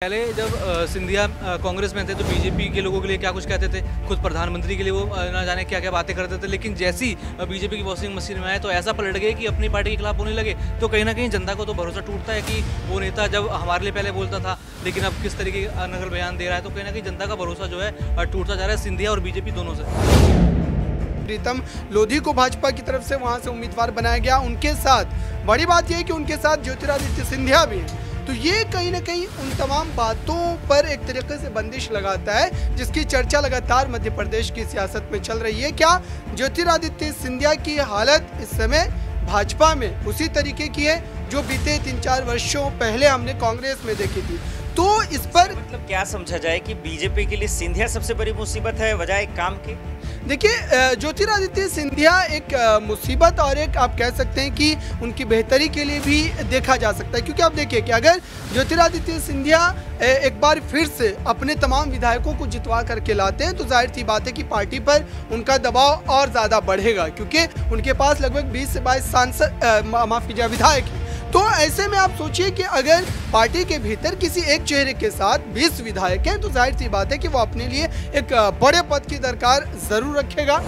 पहले जब सिंधिया कांग्रेस में थे तो बीजेपी के लोगों के लिए क्या कुछ कहते थे, खुद प्रधानमंत्री के लिए वो ना जाने क्या क्या बातें करते थे। लेकिन जैसी बीजेपी की वॉशिंग मशीन में आए तो ऐसा पलट गए कि अपनी पार्टी के खिलाफ होने लगे। तो कहीं ना कहीं जनता को तो भरोसा टूटता है कि वो नेता जब हमारे लिए पहले बोलता था लेकिन अब किस तरीके का नकल बयान दे रहा है, तो कहीं ना कहीं जनता का भरोसा जो है टूटता जा रहा है सिंधिया और बीजेपी दोनों से। प्रीतम लोधी को भाजपा की तरफ से वहां से उम्मीदवार बनाया गया। उनके साथ बड़ी बात यह है कि उनके साथ ज्योतिरादित्य सिंधिया भी हैं। तो ये कहीं ना कहीं उन तमाम बातों पर एक तरीके से बंदिश लगाता है जिसकी चर्चा लगातार मध्य प्रदेश की सियासत में चल रही है। क्या ज्योतिरादित्य सिंधिया की हालत इस समय भाजपा में उसी तरीके की है जो बीते 3-4 वर्षों पहले हमने कांग्रेस में देखी थी? तो इस पर मतलब क्या समझा जाए कि बीजेपी के लिए सिंधिया सबसे बड़ी मुसीबत है बजाय काम के? देखिए, ज्योतिरादित्य सिंधिया एक मुसीबत और एक आप कह सकते हैं कि उनकी बेहतरी के लिए भी देखा जा सकता है, क्योंकि आप देखिए कि अगर ज्योतिरादित्य सिंधिया एक बार फिर से अपने तमाम विधायकों को जितवा करके लाते हैं तो जाहिर सी बात है कि पार्टी पर उनका दबाव और ज़्यादा बढ़ेगा, क्योंकि उनके पास लगभग 20 से 22 विधायक हैं। तो ऐसे में आप सोचिए कि अगर पार्टी के भीतर किसी एक चेहरे के साथ 20 विधायक हैं तो जाहिर सी बात है कि वो अपने लिए एक बड़े पद की दरकार जरूर रखेगा।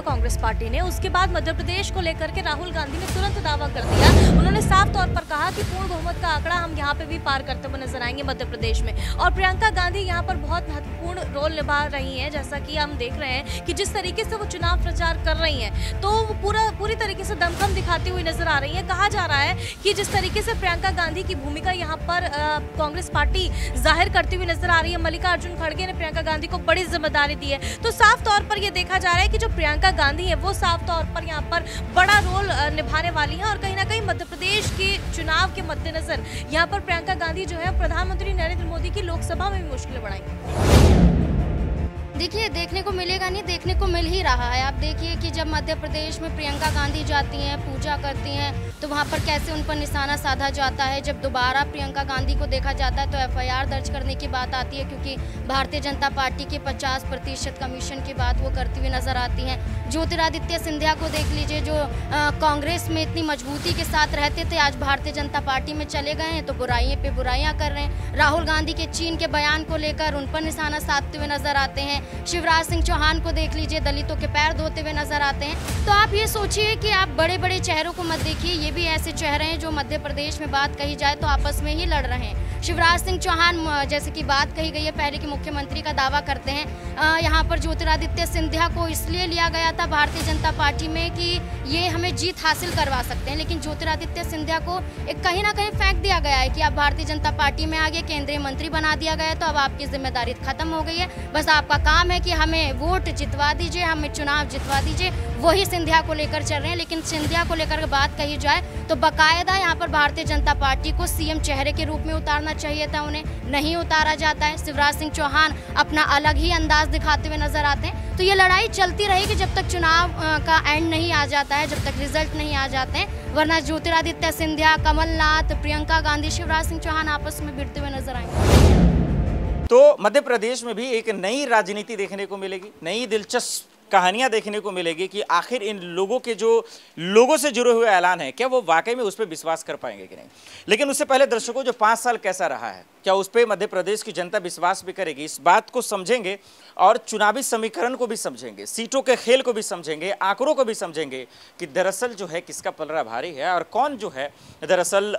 कांग्रेस पार्टी ने उसके बाद मध्य प्रदेश को लेकर के राहुल गांधी ने तुरंत दावा कर दिया। उन्होंने साफ तौर पर कहा कि पूर्ण बहुमत का आंकड़ा हम यहाँ पे भी पार करते हुए नजर आएंगे मध्य प्रदेश में। और प्रियंका गांधी यहाँ पर बहुत महत्वपूर्ण रोल निभा रही हैं, जैसा कि हम देख रहे हैं कि जिस तरीके से वो चुनाव प्रचार कर रही हैं तो वो पूरी तरीके से दमखम दिखाती हुई नजर आ रही है। कहा जा रहा है कि जिस तरीके से प्रियंका गांधी की भूमिका यहाँ पर कांग्रेस पार्टी जाहिर करती हुई नजर आ रही है, मल्लिकार्जुन खड़गे ने प्रियंका गांधी को बड़ी जिम्मेदारी दी है। तो साफ तौर पर यह देखा जा रहा है कि जो प्रियंका गांधी है वो साफ तौर पर यहाँ पर बड़ा रोल निभाने वाली है। और कहीं ना कहीं मध्य प्रदेश के चुनाव के मद्देनजर यहाँ पर प्रियंका गांधी जो है प्रधानमंत्री नरेंद्र मोदी की लोकसभा में भी मुश्किलें बढ़ाएंगी। देखिए, देखने को मिलेगा नहीं, देखने को मिल ही रहा है। आप देखिए कि जब मध्य प्रदेश में प्रियंका गांधी जाती हैं, पूजा करती हैं, तो वहाँ पर कैसे उन पर निशाना साधा जाता है। जब दोबारा प्रियंका गांधी को देखा जाता है तो FIR दर्ज करने की बात आती है, क्योंकि भारतीय जनता पार्टी के 50% कमीशन की बात वो करती हुई नजर आती हैं। ज्योतिरादित्य सिंधिया को देख लीजिए, जो कांग्रेस में इतनी मजबूती के साथ रहते थे, आज भारतीय जनता पार्टी में चले गए हैं तो बुराइयों पे बुराइयां कर रहे हैं। राहुल गांधी के चीन के बयान को लेकर उन पर निशाना साधते हुए नजर आते हैं। शिवराज सिंह चौहान को देख लीजिए, दलितों के पैर धोते हुए नजर आते हैं। तो आप ये सोचिए कि आप बड़े बड़े चेहरों को मत देखिए, ये भी ऐसे चेहरे हैं जो मध्य प्रदेश में बात कही जाए तो आपस में ही लड़ रहे हैं। शिवराज सिंह चौहान, जैसे कि बात कही गई है पहले कि मुख्यमंत्री का दावा करते हैं। यहाँ पर ज्योतिरादित्य सिंधिया को इसलिए लिया गया था भारतीय जनता पार्टी में कि ये हमें जीत हासिल करवा सकते हैं, लेकिन ज्योतिरादित्य सिंधिया को एक कहीं ना कहीं फेंक दिया गया है कि आप भारतीय जनता पार्टी में आगे केंद्रीय मंत्री बना दिया गया है, तो अब आपकी जिम्मेदारी खत्म हो गई है। बस आपका काम है कि हमें वोट जितवा दीजिए, हमें चुनाव जितवा दीजिए। वही सिंधिया को लेकर चल रहे हैं। लेकिन सिंधिया को लेकर बात कही जाए तो बाकायदा यहाँ पर भारतीय जनता पार्टी को CM चेहरे के रूप में उतारना चाहिए था, उन्हें नहीं उतारा जाता है। शिवराज सिंह चौहान अपना अलग ही अंदाज दिखाते हुए नजर आते हैं। तो ये लड़ाई चलती रहेगी जब तक चुनाव का एंड नहीं आ जाता है, जब तक रिजल्ट नहीं आ जाते हैं। वरना ज्योतिरादित्य सिंधिया, कमलनाथ, प्रियंका गांधी, शिवराज सिंह चौहान आपस में भिड़ते हुए नजर आएंगे। तो मध्य प्रदेश में भी एक नई राजनीति देखने को मिलेगी, नई दिलचस्प कहानियां देखने को मिलेगी कि आखिर इन लोगों के जो लोगों से जुड़े हुए ऐलान है क्या वो वाकई में उस पर विश्वास कर पाएंगे कि नहीं। लेकिन उससे पहले दर्शकों, जो 5 साल कैसा रहा है, क्या उस पर मध्य प्रदेश की जनता विश्वास भी करेगी, इस बात को समझेंगे और चुनावी समीकरण को भी समझेंगे, सीटों के खेल को भी समझेंगे, आंकड़ों को भी समझेंगे कि दरअसल जो है किसका पलड़ा भारी है और कौन जो है दरअसल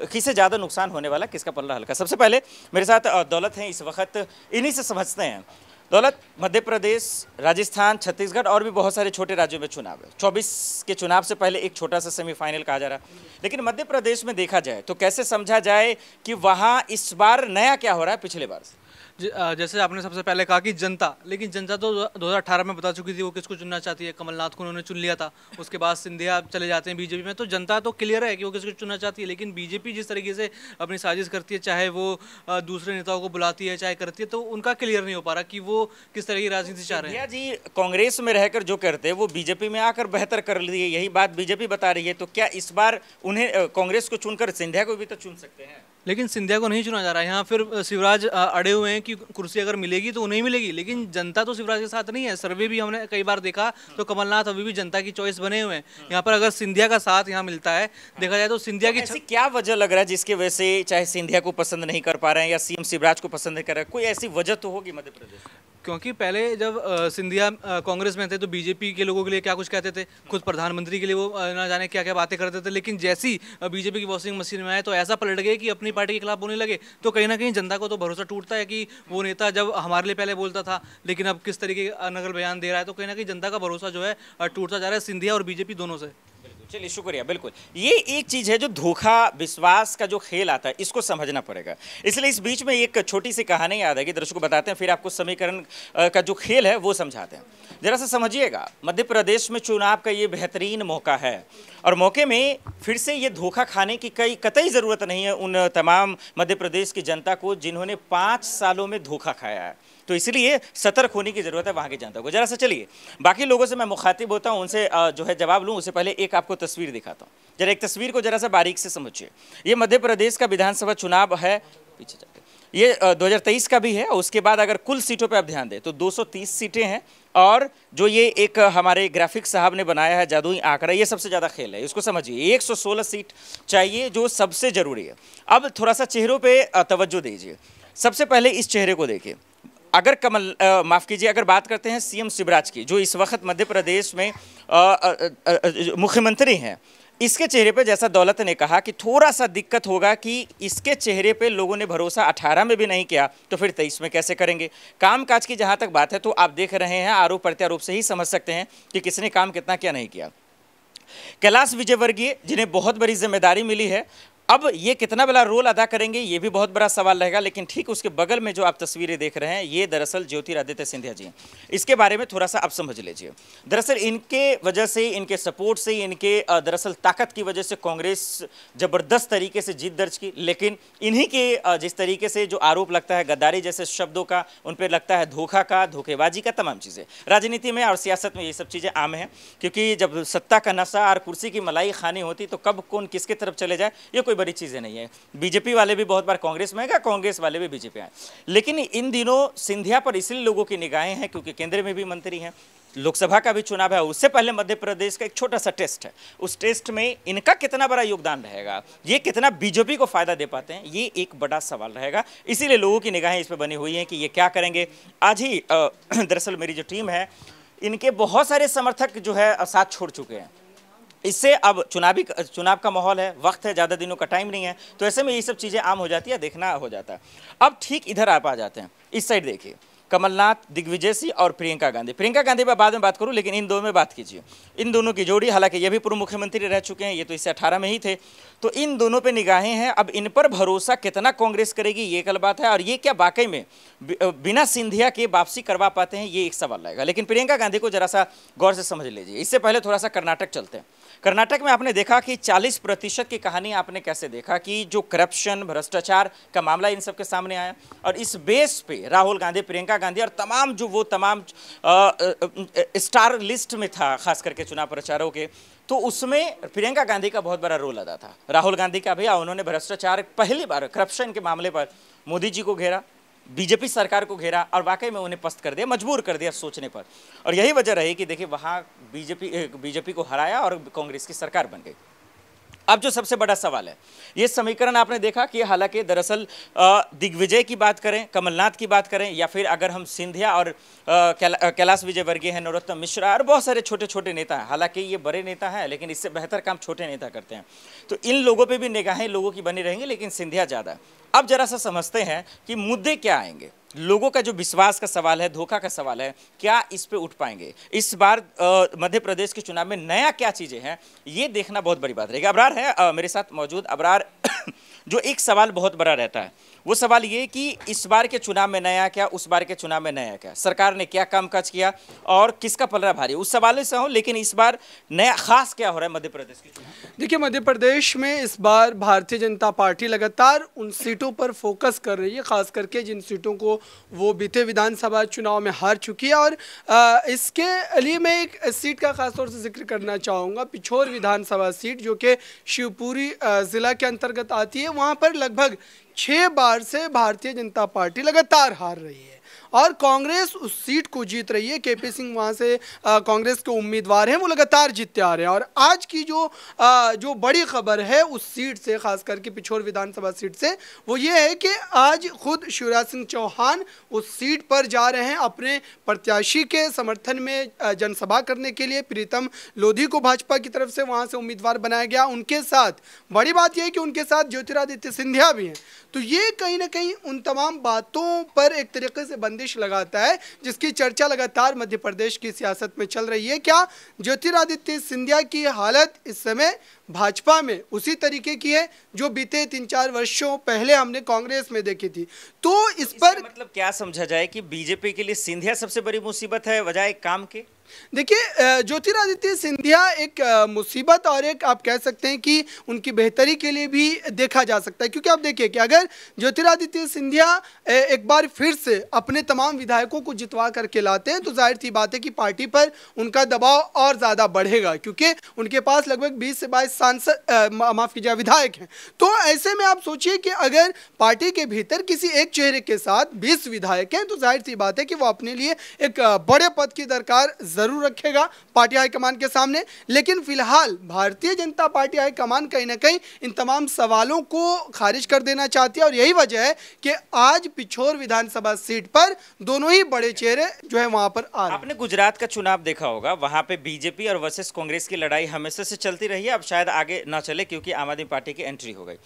किसे ज़्यादा नुकसान होने वाला, किसका पलड़ा हल्का। सबसे पहले मेरे साथ दौलत हैं, इस वक्त इन्हीं से समझते हैं। दौलत, मध्य प्रदेश, राजस्थान, छत्तीसगढ़ और भी बहुत सारे छोटे राज्यों में चुनाव है। 24 के चुनाव से पहले एक छोटा सा सेमीफाइनल कहा जा रहा है, लेकिन मध्य प्रदेश में देखा जाए तो कैसे समझा जाए कि वहाँ इस बार नया क्या हो रहा है पिछले बार से? जैसे आपने सबसे पहले कहा कि जनता, लेकिन जनता तो 2018 में बता चुकी थी वो किसको चुनना चाहती है। कमलनाथ को उन्होंने चुन लिया था, उसके बाद सिंधिया चले जाते हैं बीजेपी में। तो जनता तो क्लियर है कि वो किसको चुनना चाहती है, लेकिन बीजेपी जिस तरीके से अपनी साजिश करती है, चाहे वो दूसरे नेताओं को बुलाती है चाहे करती है, तो उनका क्लियर नहीं हो पा रहा कि वो किस तरह की राजनीति चाह रहे हैं। जी, कांग्रेस में रहकर जो करते हैं वो बीजेपी में आकर बेहतर कर लिए, यही बात बीजेपी बता रही है। तो क्या इस बार उन्हें कांग्रेस को चुनकर सिंधिया को भी तो चुन सकते हैं? लेकिन सिंधिया को नहीं चुना जा रहा है। यहाँ फिर शिवराज अड़े हुए हैं कि कुर्सी अगर मिलेगी तो उन्हें मिलेगी, लेकिन जनता तो शिवराज के साथ नहीं है। सर्वे भी हमने कई बार देखा तो कमलनाथ अभी भी जनता की चॉइस बने हुए हैं। यहाँ पर अगर सिंधिया का साथ यहाँ मिलता है, देखा जाए तो सिंधिया की ऐसी क्या वजह लग रहा है जिसकी वजह से चाहे सिंधिया को पसंद नहीं कर पा रहे हैं या सीएम शिवराज को पसंद नहीं कर रहे हैं? कोई ऐसी वजह तो होगी मध्य प्रदेश में। क्योंकि पहले जब सिंधिया कांग्रेस में थे तो बीजेपी के लोगों के लिए क्या कुछ कहते थे, खुद प्रधानमंत्री के लिए वो ना जाने क्या क्या बातें करते थे। लेकिन जैसी बीजेपी की वॉशिंग मशीन में आए तो ऐसा पलट गए कि अपनी पार्टी के खिलाफ बोलने लगे। तो कहीं ना कहीं जनता को तो भरोसा टूटता है कि वो नेता जब हमारे लिए पहले बोलता था लेकिन अब किस तरीके का नकल बयान दे रहा है, तो कहीं ना कहीं जनता का भरोसा जो है टूटता जा रहा है सिंधिया और बीजेपी दोनों से। चलिए शुक्रिया। बिल्कुल ये एक चीज है जो धोखा विश्वास का जो खेल आता है इसको समझना पड़ेगा। इसलिए इस बीच में एक छोटी सी कहानी याद है कि दर्शकों को बताते हैं, फिर आपको समीकरण का जो खेल है वो समझाते हैं। जरा सा समझिएगा, मध्य प्रदेश में चुनाव का ये बेहतरीन मौका है और मौके में फिर से ये धोखा खाने की कतई ज़रूरत नहीं है उन तमाम मध्य प्रदेश की जनता को जिन्होंने 5 सालों में धोखा खाया है। तो इसलिए सतर्क होने की ज़रूरत है वहाँ की जनता को। जरा सा चलिए बाकी लोगों से मैं मुखातिब होता हूँ, उनसे जो है जवाब लूँ उससे पहले एक आपको तस्वीर दिखाता हूँ। जरा एक तस्वीर को जरा सा बारीक से समझिए। ये मध्य प्रदेश का विधानसभा चुनाव है, पीछे जाके ये 2023 का भी है। उसके बाद अगर कुल सीटों पर आप ध्यान दें तो 230 सीटें हैं और जो ये एक हमारे ग्राफिक साहब ने बनाया है जादुई आंकड़ा, ये सबसे ज़्यादा खेल है। इसको समझिए, 116 सीट चाहिए जो सबसे ज़रूरी है। अब थोड़ा सा चेहरों पे तवज्जो दीजिए। सबसे पहले इस चेहरे को देखिए। अगर माफ़ कीजिए, अगर बात करते हैं सीएम शिवराज की जो इस वक्त मध्य प्रदेश में मुख्यमंत्री हैं, इसके चेहरे पे जैसा दौलत ने कहा कि थोड़ा सा दिक्कत होगा कि इसके चेहरे पे लोगों ने भरोसा 18 में भी नहीं किया तो फिर 23 में कैसे करेंगे। कामकाज की जहां तक बात है तो आप देख रहे हैं, आरोप प्रत्यारोप से ही समझ सकते हैं कि किसने काम कितना क्या नहीं किया। कैलाश विजयवर्गीय जिन्हें बहुत बड़ी जिम्मेदारी मिली है, अब ये कितना बड़ा रोल अदा करेंगे ये भी बहुत बड़ा सवाल रहेगा। लेकिन ठीक उसके बगल में जो आप तस्वीरें देख रहे हैं ये दरअसल ज्योतिरादित्य सिंधिया जी हैं। इसके बारे में थोड़ा सा आप समझ लीजिए। दरअसल इनके वजह से, इनके सपोर्ट से, इनके दरअसल ताकत की वजह से कांग्रेस जबरदस्त तरीके से जीत दर्ज की। लेकिन इन्हीं के जिस तरीके से जो आरोप लगता है गद्दारी जैसे शब्दों का, उन पर लगता है धोखा का, धोखेबाजी का, तमाम चीज़ें राजनीति में और सियासत में ये सब चीज़ें आम हैं। क्योंकि जब सत्ता का नशा और कुर्सी की मलाई खानी होती तो कब कौन किसके तरफ चले जाए ये कोई बड़ी चीज़ें नहीं है। बीजेपी वाले भी बहुत बार कांग्रेस में गए, कांग्रेस वाले भी बीजेपी आए। लेकिन इन दिनों सिंधिया पर इसलिए लोगों की निगाहें हैं क्योंकि केंद्र में भी मंत्री हैं, लोकसभा का भी चुनाव है, उससे पहले मध्य प्रदेश का एक छोटा सा टेस्ट है। उस टेस्ट में इनका कितना बड़ा योगदान रहेगा, ये कितना बीजेपी को फायदा दे पाते हैं, ये एक बड़ा सवाल रहेगा। इसीलिए लोगों की निगाहें इस पर बनी हुई हैं कि ये क्या करेंगे। आज ही दरअसल मेरी जो टीम है इनके बहुत सारे समर्थक जो है साथ छोड़ चुके हैं। इससे अब चुनाव का माहौल है, वक्त है, ज़्यादा दिनों का टाइम नहीं है, तो ऐसे में ये सब चीज़ें आम हो जाती है, देखना हो जाता है। अब ठीक इधर आप आ जाते हैं, इस साइड देखिए, कमलनाथ, दिग्विजय सिंह और प्रियंका गांधी। प्रियंका गांधी पर बाद में बात करूं, लेकिन इन दोनों में बात कीजिए। इन दोनों की जोड़ी, हालांकि ये भी पूर्व मुख्यमंत्री रह चुके हैं, ये तो इससे 18 में ही थे, तो इन दोनों पे निगाहें हैं। अब इन पर भरोसा कितना कांग्रेस करेगी ये कल बात है, और ये क्या वाकई में बिना सिंधिया के वापसी करवा पाते हैं ये एक सवाल रहेगा। लेकिन प्रियंका गांधी को जरा सा गौर से समझ लीजिए। इससे पहले थोड़ा सा कर्नाटक चलते हैं। कर्नाटक में आपने देखा कि 40% की कहानी आपने कैसे देखा कि जो करप्शन, भ्रष्टाचार का मामला इन सबके सामने आया, और इस बेस पे राहुल गांधी, प्रियंका गांधी और तमाम स्टार लिस्ट में था, खास करके चुनाव प्रचारों के, तो उसमें प्रियंका गांधी का बहुत बड़ा रोल अदा था। राहुल गांधी का भी, उन्होंने भ्रष्टाचार पहली बार करप्शन के मामले पर मोदी जी को घेरा, बीजेपी सरकार को घेरा और वाकई में उन्हें पस्त कर दिया, मजबूर कर दिया सोचने पर। और यही वजह रही कि देखिए वहाँ बीजेपी को हराया और कांग्रेस की सरकार बन गई। अब जो सबसे बड़ा सवाल है, ये समीकरण आपने देखा कि हालांकि दरअसल दिग्विजय की बात करें, कमलनाथ की बात करें, या फिर अगर हम सिंधिया और कैलाश विजयवर्गीय हैं, नरोत्तम मिश्रा और बहुत सारे छोटे छोटे नेता हैं, हालांकि ये बड़े नेता हैं लेकिन इससे बेहतर काम छोटे नेता करते हैं, तो इन लोगों पे भी निगाहें लोगों की बनी रहेंगी, लेकिन सिंधिया ज़्यादा। अब जरा सा समझते हैं कि मुद्दे क्या आएंगे। लोगों का जो विश्वास का सवाल है, धोखा का सवाल है, क्या इस पे उठ पाएंगे इस बार मध्य प्रदेश के चुनाव में, नया क्या चीज़ें हैं, ये देखना बहुत बड़ी बात रहेगी। अबरार है मेरे साथ मौजूद। अबरार, जो एक सवाल बहुत बड़ा रहता है वो सवाल ये कि इस बार के चुनाव में नया क्या, उस बार के चुनाव में नया क्या, सरकार ने क्या कामकाज किया और किसका पलड़ा भारी, उस सवाल से हूँ। लेकिन इस बार नया खास क्या हो रहा है मध्य प्रदेश के चुनाव? देखिए, मध्य प्रदेश में इस बार भारतीय जनता पार्टी लगातार उन सीटों पर फोकस कर रही है, खास करके जिन सीटों को वो बीते विधानसभा चुनाव में हार चुकी है। और इसके लिए मैं एक सीट का खासतौर से जिक्र करना चाहूँगा, पिछोर विधानसभा सीट, जो कि शिवपुरी ज़िला के अंतर्गत बात आती है वहाँ पर लगभग 6 बार से भारतीय जनता पार्टी लगातार हार रही है और कांग्रेस उस सीट को जीत रही है। केपी सिंह वहाँ से कांग्रेस के उम्मीदवार हैं, वो लगातार जीतते आ रहे हैं। और आज की जो बड़ी खबर है उस सीट से, खास करके पिछोर विधानसभा सीट से, वो ये है कि आज खुद शिवराज सिंह चौहान उस सीट पर जा रहे हैं अपने प्रत्याशी के समर्थन में जनसभा करने के लिए। प्रीतम लोधी को भाजपा की तरफ से वहाँ से उम्मीदवार बनाया गया। उनके साथ बड़ी बात यह है कि उनके साथ ज्योतिरादित्य सिंधिया भी हैं। तो ये कहीं ना कहीं उन तमाम बातों पर एक तरीके से बंदिश लगाता है जिसकी चर्चा लगातार मध्य प्रदेश की सियासत में चल रही है। क्या ज्योतिरादित्य सिंधिया की हालत इस समय भाजपा में उसी तरीके की है जो बीते 3-4 वर्षों पहले हमने कांग्रेस में देखी थी? तो इस पर मतलब क्या समझा जाए कि बीजेपी के लिए सिंधिया सबसे बड़ी मुसीबत है बजाय काम के? देखिए, ज्योतिरादित्य सिंधिया एक मुसीबत और एक आप कह सकते हैं कि उनकी बेहतरी के लिए भी देखा जा सकता है। क्योंकि आप देखिए कि अगर ज्योतिरादित्य सिंधिया एक बार फिर से अपने तमाम विधायकों को जितवा करके लाते हैं तो जाहिर सी बात है कि पार्टी पर उनका दबाव और ज़्यादा बढ़ेगा, क्योंकि उनके पास लगभग 20 से 22 सांसद माफ़ कीजिए विधायक हैं। तो ऐसे में आप सोचिए कि अगर पार्टी के भीतर किसी एक चेहरे के साथ 20 विधायक हैं तो जाहिर सी बात है कि वो अपने लिए एक बड़े पद की दरकार जरूर रखेगा पार्टी हाईकमान के सामने। लेकिन फिलहाल भारतीय जनता पार्टी हाईकमान कहीं ना कहीं इन तमाम सवालों को खारिज कर देना चाहती है और यही वजह है कि आज पिछोर विधानसभा सीट पर दोनों ही बड़े चेहरे जो है वहां पर आ रहे हैं। आपने गुजरात का चुनाव देखा होगा, वहां पे बीजेपी और वर्सेस कांग्रेस की लड़ाई हमेशा से चलती रही है। अब शायद आगे ना चले क्योंकि आम आदमी पार्टी की एंट्री हो गई।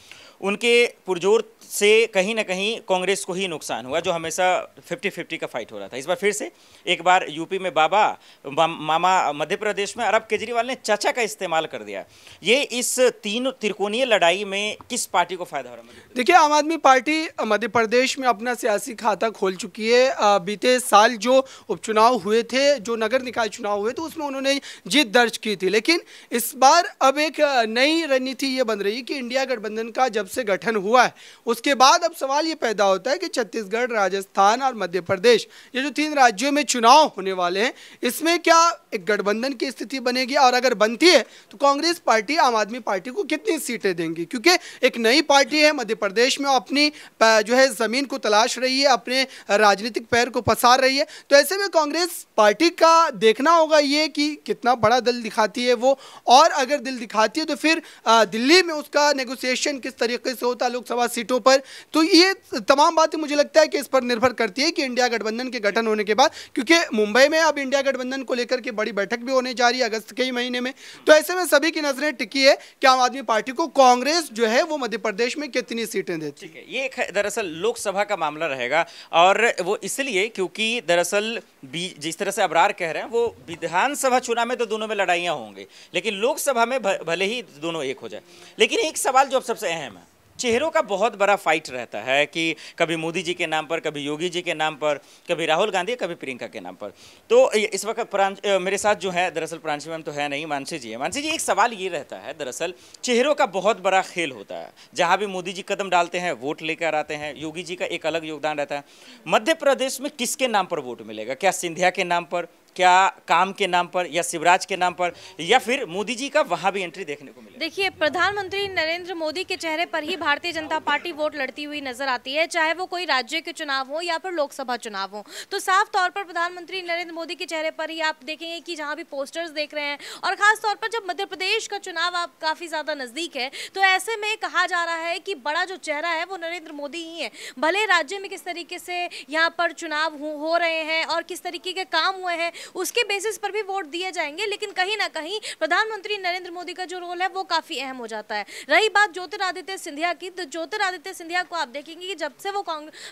उनके पुरजोर से कहीं ना कहीं कांग्रेस को ही नुकसान हुआ, जो हमेशा 50-50 का फाइट हो रहा था। इस बार फिर से एक बार यूपी में बाबा, मामा मध्य प्रदेश में, और अब केजरीवाल ने चाचा का इस्तेमाल कर दिया। ये इस तीन त्रिकोणीय लड़ाई में किस पार्टी को फायदा हो रहा है? देखिए, आम आदमी पार्टी मध्य प्रदेश में अपना सियासी खाता खोल चुकी है। बीते साल जो उपचुनाव हुए थे, जो नगर निकाय चुनाव हुए थे, उसमें उन्होंने जीत दर्ज की थी। लेकिन इस बार अब एक नई रणनीति ये बन रही है कि इंडिया गठबंधन का जब से गठन हुआ है उसके बाद अब सवाल ये पैदा होता है कि छत्तीसगढ़, राजस्थान और मध्य प्रदेश, ये जो 3 राज्यों में चुनाव होने वाले हैं, इसमें क्या एक गठबंधन की स्थिति बनेगी? और अगर बनती है तो कांग्रेस पार्टी आम आदमी पार्टी को कितनी सीटें देंगी? क्योंकि एक नई पार्टी है मध्य प्रदेश में, अपनी जो है जमीन को तलाश रही है, अपने राजनीतिक पैर को पसार रही है। तो ऐसे में कांग्रेस पार्टी का देखना होगा ये कि कितना बड़ा दिल दिखाती है वो, और अगर दिल दिखाती है तो फिर दिल्ली में उसका नेगोशिएशन किस तरीके से होता है लोकसभा सीटों पर। तो ये तमाम बातें मुझे लगता है कि इस पर निर्भर करती है कि इंडिया गठबंधन के गठन होने के बाद, क्योंकि मुंबई में अब इंडिया गठबंधन को लेकर के बड़ी बैठक भी होने जा रही है अगस्त के ही महीने में। तो ऐसे में सभी की नजरें टिकी है कि आम आदमी पार्टी को कांग्रेस जो है वो मध्य प्रदेश में कितनी सीटें देती है। ये एक दरअसल लोकसभा का मामला रहेगा, और वो इसलिए क्योंकि दरअसल जिस तरह से अबरार कह रहे हैं, वो विधानसभा चुनाव में तो दोनों में लड़ाइयाँ होंगी, लेकिन लोकसभा में भले ही दोनों एक हो जाए। लेकिन एक सवाल जो अब सबसे अहम है, चेहरों का बहुत बड़ा फाइट रहता है कि कभी मोदी जी के नाम पर, कभी योगी जी के नाम पर, कभी राहुल गांधी, कभी प्रियंका के नाम पर। तो इस वक्त मेरे साथ जो है दरअसल प्रांशी मैम तो है नहीं, मानसी जी है। मानसी जी, एक सवाल ये रहता है, दरअसल चेहरों का बहुत बड़ा खेल होता है। जहाँ भी मोदी जी कदम डालते हैं वोट लेकर आते हैं, योगी जी का एक अलग योगदान रहता है। मध्य प्रदेश में किसके नाम पर वोट मिलेगा? क्या सिंधिया के नाम पर, क्या काम के नाम पर, या शिवराज के नाम पर, या फिर मोदी जी का वहां भी एंट्री देखने को मिलेगा? देखिए, प्रधानमंत्री नरेंद्र मोदी के चेहरे पर ही भारतीय जनता पार्टी वोट लड़ती हुई नजर आती है, चाहे वो कोई राज्य के चुनाव हो या फिर लोकसभा चुनाव हो। तो साफ तौर पर प्रधानमंत्री नरेंद्र मोदी के चेहरे पर ही आप देखेंगे कि जहां भी पोस्टर्स देख रहे हैं, और खास तौर पर जब मध्य प्रदेश का चुनाव आप काफी ज्यादा नजदीक है, तो ऐसे में कहा जा रहा है कि बड़ा जो चेहरा है वो नरेंद्र मोदी ही है। भले राज्य में किस तरीके से यहाँ पर चुनाव हो रहे हैं और किस तरीके के काम हुए हैं उसके बेसिस पर भी वोट दिए जाएंगे, लेकिन कहीं ना कहीं प्रधानमंत्री नरेंद्र मोदी का जो रोल है वो काफी अहम हो जाता है। रही बात ज्योतिरादित्य सिंधिया की, तो ज्योतिरादित्य सिंधिया को आप देखेंगे कि जब से वो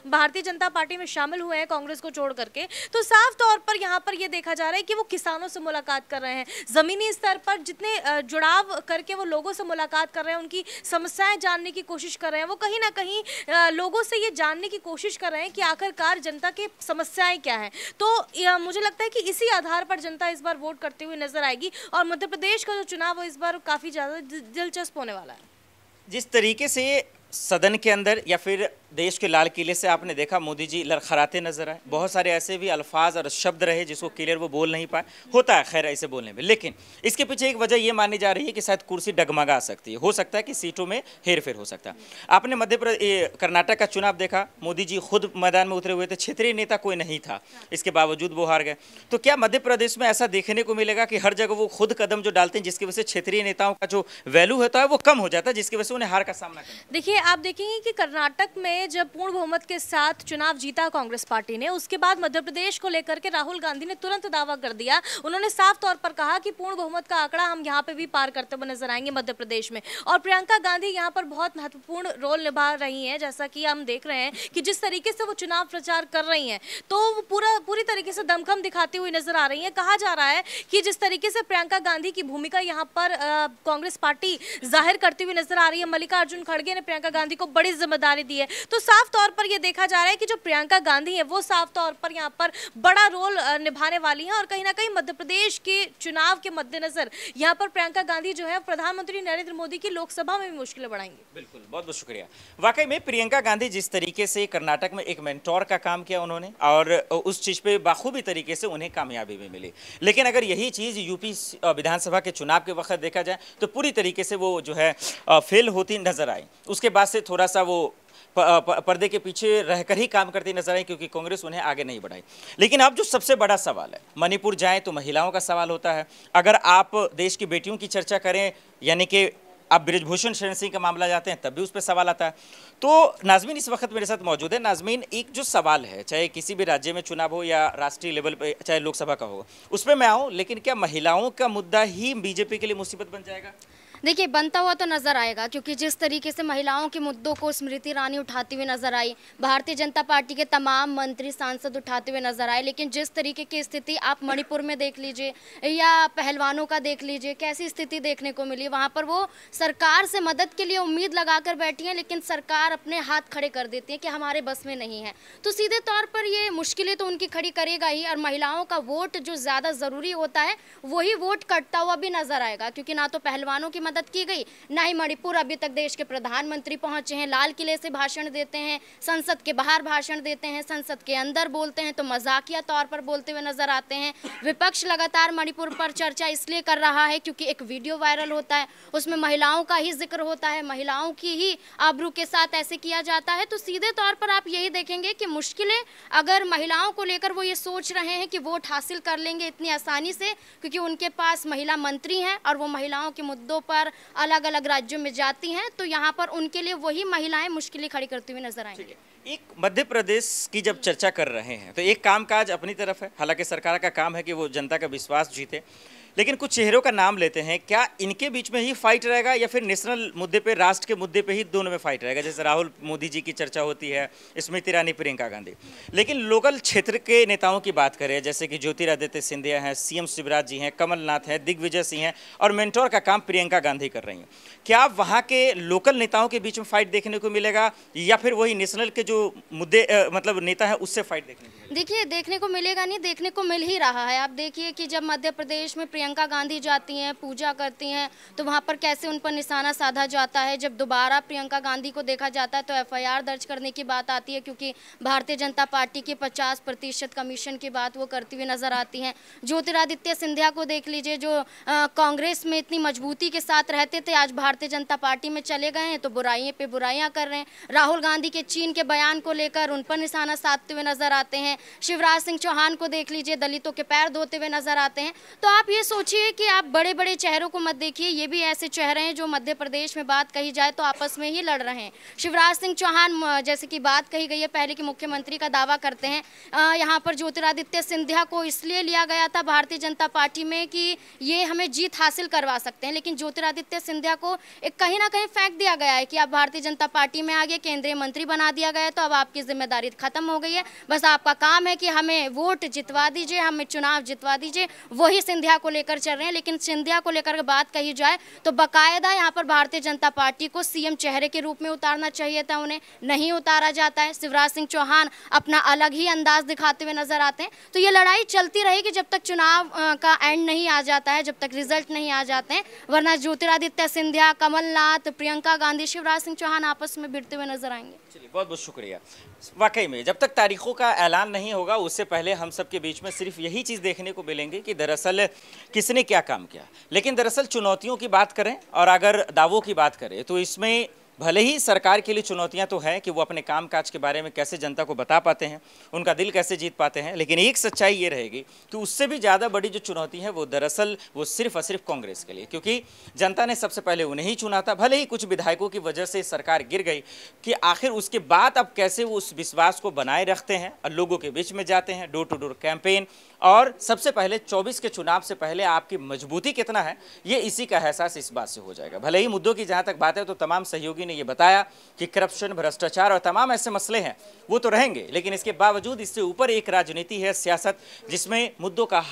भारतीय जनता पार्टी में शामिल हुए हैं कांग्रेस को छोड़ करके, तो साफ तौर पर यहाँ पर ये देखा जा रहा है कि वो किसानों से मुलाकात कर रहे हैं, जमीनी स्तर पर जितने जुड़ाव करके वो लोगों से मुलाकात कर रहे हैं, उनकी समस्याएं जानने की कोशिश कर रहे हैं। वो कहीं ना कहीं लोगों से ये जानने की कोशिश कर रहे हैं कि आखिरकार जनता की समस्याएं क्या हैं। तो मुझे लगता है कि इसी आधार पर जनता इस बार वोट करते हुए नजर आएगी, और मध्य प्रदेश का जो चुनाव है इस बार काफी ज्यादा दिलचस्प होने वाला है। जिस तरीके से सदन के अंदर या फिर देश के लाल किले से आपने देखा मोदी जी लड़खड़ाते नजर आए। बहुत सारे ऐसे भी अल्फाज और शब्द रहे जिसको क्लियर वो बोल नहीं पाए, होता है खैर ऐसे बोलने में। लेकिन इसके पीछे एक वजह ये मानी जा रही है कि शायद कुर्सी डगमगा सकती है, हो सकता है कि सीटों में हेरफेर हो सकता है। आपने मध्य प्रदेश कर्नाटक का चुनाव देखा, मोदी जी खुद मैदान में उतरे हुए थे, क्षेत्रीय नेता कोई नहीं था, इसके बावजूद वो हार गए। तो क्या मध्य प्रदेश में ऐसा देखने को मिलेगा कि हर जगह वो खुद कदम जो डालते हैं जिसकी वजह से क्षेत्रीय नेताओं का जो वैल्यू होता है वो कम हो जाता है, जिसकी वजह से उन्हें हार का सामना करना? देखिए, आप देखेंगे कि कर्नाटक में जब पूर्ण बहुमत के साथ चुनाव जीता कांग्रेस पार्टी ने, उसके बाद मध्य प्रदेश को लेकर के राहुल गांधी ने तुरंत दावा कर दिया। उन्होंने साफ तौर पर कहा कि पूर्ण बहुमत का आंकड़ा हम यहाँ पे भी पार करते हुए नजर आएंगे मध्य प्रदेश में। और प्रियंका गांधी यहाँ पर बहुत महत्वपूर्ण रोल निभा रही हैं, जैसा कि हम देख रहे हैं कि जिस तरीके से वो चुनाव प्रचार कर रही हैं तो वो पूरी तरीके से दमखम दिखाती हुई नजर आ रही है। कहा जा रहा है कि जिस तरीके से प्रियंका गांधी की भूमिका यहाँ पर कांग्रेस पार्टी जाहिर करती हुई नजर आ रही है, मल्लिकार्जुन खड़गे ने प्रियंका गांधी को बड़ी जिम्मेदारी दी है, तो साफ तौर पर यह देखा जा रहा है कि जो प्रियंका गांधी है वो साफ तौर पर यहाँ पर बड़ा रोल निभाने वाली हैं। और कहीं ना कहीं मध्य प्रदेश के चुनाव के मद्देनजर यहाँ पर प्रियंका गांधी जो है प्रधानमंत्री नरेंद्र मोदी की लोकसभा में भी मुश्किलें बढ़ाएंगी। बिल्कुल, बहुत बहुत शुक्रिया। वाकई में प्रियंका गांधी जिस तरीके से कर्नाटक में एक मेंटोर का काम किया उन्होंने, और उस चीज पे बाखूबी तरीके से उन्हें कामयाबी भी मिली। लेकिन अगर यही चीज यूपी विधानसभा के चुनाव के वक्त देखा जाए तो पूरी तरीके से वो जो है फेल होती नजर आई। उसके बाद से थोड़ा सा वो पर्दे के पीछे रहकर ही काम करती नजर आई, क्योंकि कांग्रेस उन्हें आगे नहीं बढ़ाई। लेकिन अब जो सबसे बड़ा सवाल है, मणिपुर जाएं तो महिलाओं का सवाल होता है। अगर आप देश की बेटियों की चर्चा करें, यानी कि आप बृजभूषण शरण सिंह का मामला जाते हैं, तब भी उस पर सवाल आता है। तो नाजमीन इस वक्त मेरे साथ मौजूद है। नाजमीन, एक जो सवाल है, चाहे किसी भी राज्य में चुनाव हो या राष्ट्रीय लेवल पे, चाहे लोकसभा का हो, उस पर मैं आऊँ, लेकिन क्या महिलाओं का मुद्दा ही बीजेपी के लिए मुसीबत बन जाएगा? देखिए, बनता हुआ तो नजर आएगा, क्योंकि जिस तरीके से महिलाओं के मुद्दों को स्मृति ईरानी उठाती हुई नजर आई, भारतीय जनता पार्टी के तमाम मंत्री सांसद उठाते हुए नजर आए। लेकिन जिस तरीके की स्थिति आप मणिपुर में देख लीजिए या पहलवानों का देख लीजिए, कैसी स्थिति देखने को मिली। वहाँ पर वो सरकार से मदद के लिए उम्मीद लगाकर बैठी हैं, लेकिन सरकार अपने हाथ खड़े कर देती है कि हमारे बस में नहीं है। तो सीधे तौर पर ये मुश्किलें तो उनकी खड़ी करेगा ही, और महिलाओं का वोट जो ज़्यादा ज़रूरी होता है वही वोट कटता हुआ भी नजर आएगा, क्योंकि ना तो पहलवानों की मदद की गई, ना ही मणिपुर अभी तक देश के प्रधानमंत्री पहुंचे हैं। लाल किले से भाषण देते हैं, संसद के बाहर भाषण देते हैं, संसद के अंदर बोलते हैं तो मजाकिया तौर पर बोलते हुए नजर आते हैं। विपक्ष लगातार मणिपुर पर चर्चा इसलिए कर रहा है क्योंकि एक वीडियो वायरल होता है, उसमें महिलाओं का ही जिक्र होता है, महिलाओं की ही आबरू के साथ ऐसे किया जाता है। तो सीधे तौर पर आप यही देखेंगे कि मुश्किलें अगर महिलाओं को लेकर वो ये सोच रहे हैं कि वोट हासिल कर लेंगे इतनी आसानी से, क्योंकि उनके पास महिला मंत्री हैं और वो महिलाओं के मुद्दों पर अलग अलग राज्यों में जाती हैं, तो यहाँ पर उनके लिए वही महिलाएं मुश्किलें खड़ी करती हुई नजर आएंगी। एक मध्य प्रदेश की जब चर्चा कर रहे हैं तो एक कामकाज अपनी तरफ है, हालांकि सरकार का काम है कि वो जनता का विश्वास जीते, लेकिन कुछ चेहरों का नाम लेते हैं। क्या इनके बीच में ही फाइट रहेगा या फिर नेशनल मुद्दे पे, राष्ट्र के मुद्दे पे ही दोनों में फाइट रहेगा? जैसे राहुल मोदी जी की चर्चा होती है, स्मृति ईरानी, प्रियंका गांधी। लेकिन लोकल क्षेत्र के नेताओं की बात करें, जैसे कि ज्योतिरादित्य सिंधिया हैं, सीएम शिवराज जी हैं, कमलनाथ हैं, दिग्विजय सिंह हैं, और मेंटोर का काम प्रियंका गांधी कर रही हैं। क्या वहाँ के लोकल नेताओं के बीच में फाइट देखने को मिलेगा या फिर वही नेशनल के जो मुद्दे मतलब नेता है उससे फाइट देखने को मिलेगा? देखिए, देखने को मिलेगा नहीं, देखने को मिल ही रहा है। आप देखिए कि जब मध्य प्रदेश में प्रियंका गांधी जाती हैं, पूजा करती हैं, तो वहाँ पर कैसे उन पर निशाना साधा जाता है। जब दोबारा प्रियंका गांधी को देखा जाता है तो एफआईआर दर्ज करने की बात आती है, क्योंकि भारतीय जनता पार्टी के 50% कमीशन की बात वो करती हुई नजर आती हैं। ज्योतिरादित्य सिंधिया को देख लीजिए, जो कांग्रेस में इतनी मजबूती के साथ रहते थे, आज भारतीय जनता पार्टी में चले गए हैं तो बुराइयों पे बुराइयां कर रहे हैं। राहुल गांधी के चीन के बयान को लेकर उन पर निशाना साधते हुए नजर आते हैं। शिवराज सिंह चौहान को देख लीजिए, दलितों के पैर धोते हुए नजर आते हैं। तो आप ये सोचिए कि आप बड़े बड़े चेहरों को मत देखिए, ये भी ऐसे चेहरे हैं जो मध्य प्रदेश में बात कही जाए तो आपस में ही लड़ रहे हैं। शिवराज सिंह चौहान, जैसे कि बात कही गई है पहले कि मुख्यमंत्री का दावा करते हैं, यहाँ पर ज्योतिरादित्य सिंधिया को इसलिए लिया गया था भारतीय जनता पार्टी में कि ये हमें जीत हासिल करवा सकते हैं, लेकिन ज्योतिरादित्य सिंधिया को एक कहीं ना कहीं फेंक दिया गया है कि आप भारतीय जनता पार्टी में आगे केंद्रीय मंत्री बना दिया गया है, तो अब आपकी जिम्मेदारी खत्म हो गई है, बस आपका काम है कि हमें वोट जितवा दीजिए, हमें चुनाव जितवा दीजिए। वही सिंधिया को लेकर चल रहे हैं। लेकिन सिंधिया को लेकर बात कही जाए तो बाकायदा यहाँ पर भारतीय जनता पार्टी को सीएम चेहरे के रूप में उतारना चाहिए था, उन्हें नहीं उतारा जाता है। शिवराज सिंह चौहान अपना अलग ही अंदाज दिखाते हुए नजर आते हैं। तो ये लड़ाई चलती रहेगी जब तक चुनाव का एंड नहीं आ जाता है, जब तक रिजल्ट नहीं आ जाते हैं, वरना ज्योतिरादित्य सिंधिया, कमलनाथ, प्रियंका गांधी, शिवराज सिंह चौहान आपस में भिड़ते हुए नजर आएंगे। चलिए, बहुत बहुत शुक्रिया। वाकई में जब तक तारीखों का ऐलान नहीं होगा उससे पहले हम सबके बीच में सिर्फ यही चीज़ देखने को मिलेंगी कि दरअसल किसने क्या काम किया। लेकिन दरअसल चुनौतियों की बात करें और अगर दावों की बात करें तो इसमें भले ही सरकार के लिए चुनौतियां तो हैं कि वो अपने कामकाज के बारे में कैसे जनता को बता पाते हैं, उनका दिल कैसे जीत पाते हैं, लेकिन एक सच्चाई ये रहेगी कि उससे भी ज़्यादा बड़ी जो चुनौती है वो दरअसल वो सिर्फ और सिर्फ कांग्रेस के लिए, क्योंकि जनता ने सबसे पहले उन्हें ही चुना था। भले ही कुछ विधायकों की वजह से सरकार गिर गई कि आखिर उसके बाद अब कैसे वो उस विश्वास को बनाए रखते हैं और लोगों के बीच में जाते हैं, डोर टू डोर कैंपेन, और सबसे पहले 24 के चुनाव से पहले आपकी मजबूती कितना है ये इसी का एहसास इस बात से हो जाएगा। भले ही मुद्दों की जहाँ तक बात है तो तमाम सहयोगी ने ये बताया कि करप्शन, भ्रष्टाचार और तमाम ऐसे मसले हैं वो तो रहेंगे, लेकिन इसके बावजूद इससे ऊपर एक राजनीति है, सियासत, जिसमें मुद्दों का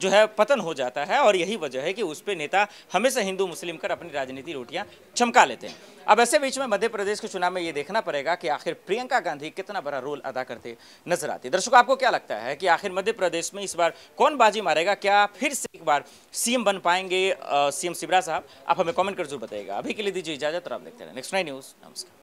जो है पतन हो जाता है और यही वजह है कि उस पर नेता हमेशा हिंदू मुस्लिम कर अपनी राजनीति रोटियां चमका लेते हैं। अब ऐसे बीच में मध्य प्रदेश के चुनाव में ये देखना पड़ेगा कि आखिर प्रियंका गांधी कितना बड़ा रोल अदा करते नजर आती है। दर्शकों, आपको क्या लगता है कि आखिर मध्य प्रदेश में इस बार कौन बाजी मारेगा? क्या फिर से एक बार सीएम बन पाएंगे सीएम शिवराज साहब? आप हमें कॉमेंट कर जरूर बताइएगा। अभी के लिए दीजिए इजाजत और आप देखते रहे नेक्स्ट 9 न्यूज़। नमस्कार।